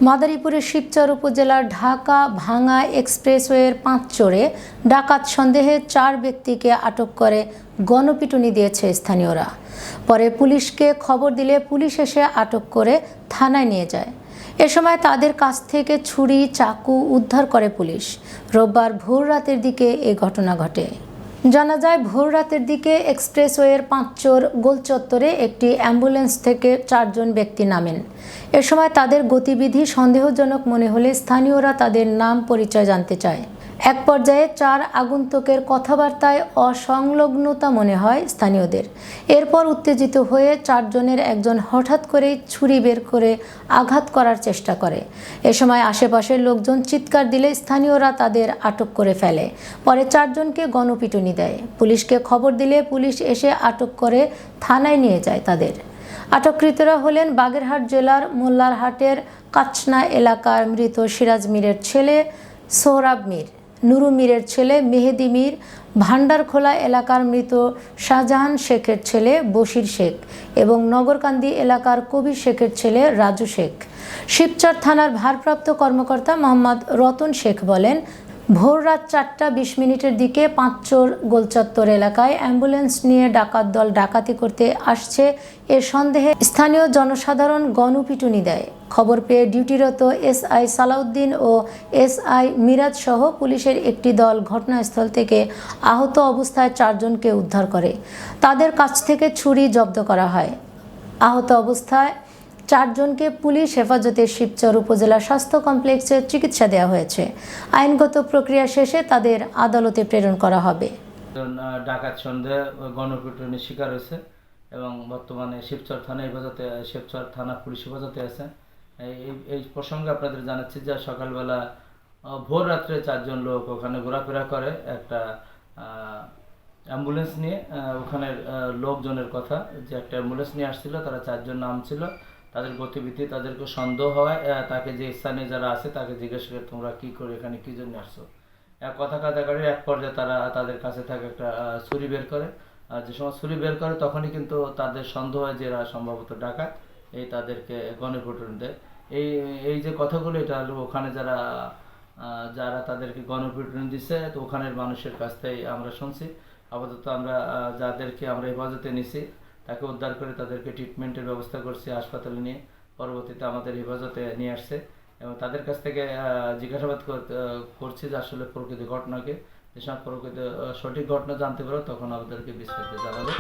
মাদারীপুরের শিবচর উপজেলার ঢাকা ভাঙ্গা এক্সপ্রেসওয়ের পাঁচচরে ডাকাত সন্দেহে 4 ব্যক্তিকে আটক করে গণপিটুনি দিয়েছে স্থানীয়রা। পরে পুলিশকে খবর দিলে পুলিশ এসে আটক করে থানায় নিয়ে যায়। এ সময় তাদের কাছ থেকে ছুরি, চাকু উদ্ধার করে পুলিশ। রোববার ভোর রাতের দিকে এ ঘটনা ঘটে। জানা যায়, ভোর রাতের দিকে এক্সপ্রেসওয়ের পাঁচচর গোলচত্বরে একটি অ্যাম্বুলেন্স থেকে 4 জন ব্যক্তি নামেন। এ সময় তাদের গতিবিধি সন্দেহজনক মনে হলে স্থানীয়রা তাদের নাম পরিচয় জানতে চায়। এক পর্যায়ে 4 আগন্তুকের কথাবার্তায় অসংলগ্নতা মনে হয় স্থানীয়দের। এরপর উত্তেজিত হয়ে 4 জনের একজন হঠাৎ করেই ছুরি বের করে আঘাত করার চেষ্টা করে। এ সময় আশেপাশের লোকজন চিৎকার দিলে স্থানীয়রা তাদের আটক করে ফেলে। পরে 4 জনকে গণপিটুনি দেয়। পুলিশকে খবর দিলে পুলিশ এসে আটক করে থানায় নিয়ে যায় তাদের। আটককৃতরা হলেন বাগেরহাট জেলার মোল্লারহাটের কাচনা এলাকার মৃত সিরাজ মীরের ছেলে সোহরাব মীর, নুরু মীরের ছেলে মেহেদি মীর, ভান্ডারখোলা এলাকার মৃত শাহজাহান শেখের ছেলে বশির শেখ এবং নগরকান্দি এলাকার কবির শেখের ছেলে রাজু শেখ। শিবচর থানার ভারপ্রাপ্ত কর্মকর্তা মোহাম্মদ রতন শেখ বলেন, ভোর রাত 4টা 20 মিনিটের দিকে পাঁচচর গোলচত্বর এলাকায় অ্যাম্বুলেন্স নিয়ে ডাকাত দল ডাকাতি করতে আসছে এ সন্দেহে স্থানীয় জনসাধারণ গণপিটুনি দেয়। খবর পেয়ে ডিউটিরত এসআই সালাউদ্দিন ও এসআই মিরাজ সহ পুলিশের একটি দল ঘটনাস্থল থেকে আহত অবস্থায় 4 জনকে উদ্ধার করে। তাদের কাছ থেকে ছুরি জব্দ করা হয়। আহত অবস্থায় 4 জনকে পুলিশ হেফাজতে শিবচর উপজেলা স্বাস্থ্য কমপ্লেক্সে চিকিৎসা দেওয়া হয়েছে। আইনগত প্রক্রিয়া শেষে তাদের আদালতে প্রেরণ করা হবে। ডাকাত সন্দেহে গণপিটুনির শিকার হয়েছে এবং বর্তমানে শিবচর থানা পুলিশ হেফাজতে আছে। এই প্রসঙ্গে আপনাদের জানাচ্ছি যে সকালবেলা ভোর রাত্রে 4 জন লোক ওখানে ঘোরাফেরা করে একটা অ্যাম্বুলেন্স নিয়ে। ওখানের লোকজনের কথা যে একটা অ্যাম্বুলেন্স নিয়ে আসছিল, তারা 4 জন নাম ছিল। তাদের গতিবিধি, তাদেরকে সন্দেহ হওয়ায় তাকে যে স্থানীয় যারা আছে তাকে জিজ্ঞেস করে, তোমরা কি করে এখানে কি জন্য আসছো। কথা কাটাকাটির এক পর্যায়ে তারা তাদের কাছে থাকে একটা ছুরি বের করে। যে সময় ছুরি বের করে তখনই কিন্তু তাদের সন্দেহ হয় যে এরা সম্ভবত ডাকাত, তাদেরকে গণপিটুনি দেয়। এই যে কথাগুলো, এটা ওখানে যারা তাদেরকে গণপিটুনি দিচ্ছে, তো ওখানের মানুষের কাছ থেকে আমরা শুনছি। আপাতত আমরা যাদেরকে আমরা হেফাজতে নিছি তাকে উদ্ধার করে তাদেরকে ট্রিটমেন্টের ব্যবস্থা করছি, হাসপাতালে নিয়ে পরবর্তীতে আমাদের হেফাজতে নিয়ে আসছে এবং তাদের কাছ থেকে জিজ্ঞাসাবাদ করছি যে আসলে প্রকৃত ঘটনাকে, যে সব প্রকৃত সঠিক ঘটনা জানতে পারো তখন আমাদেরকে বিস্তারিত জানাবে।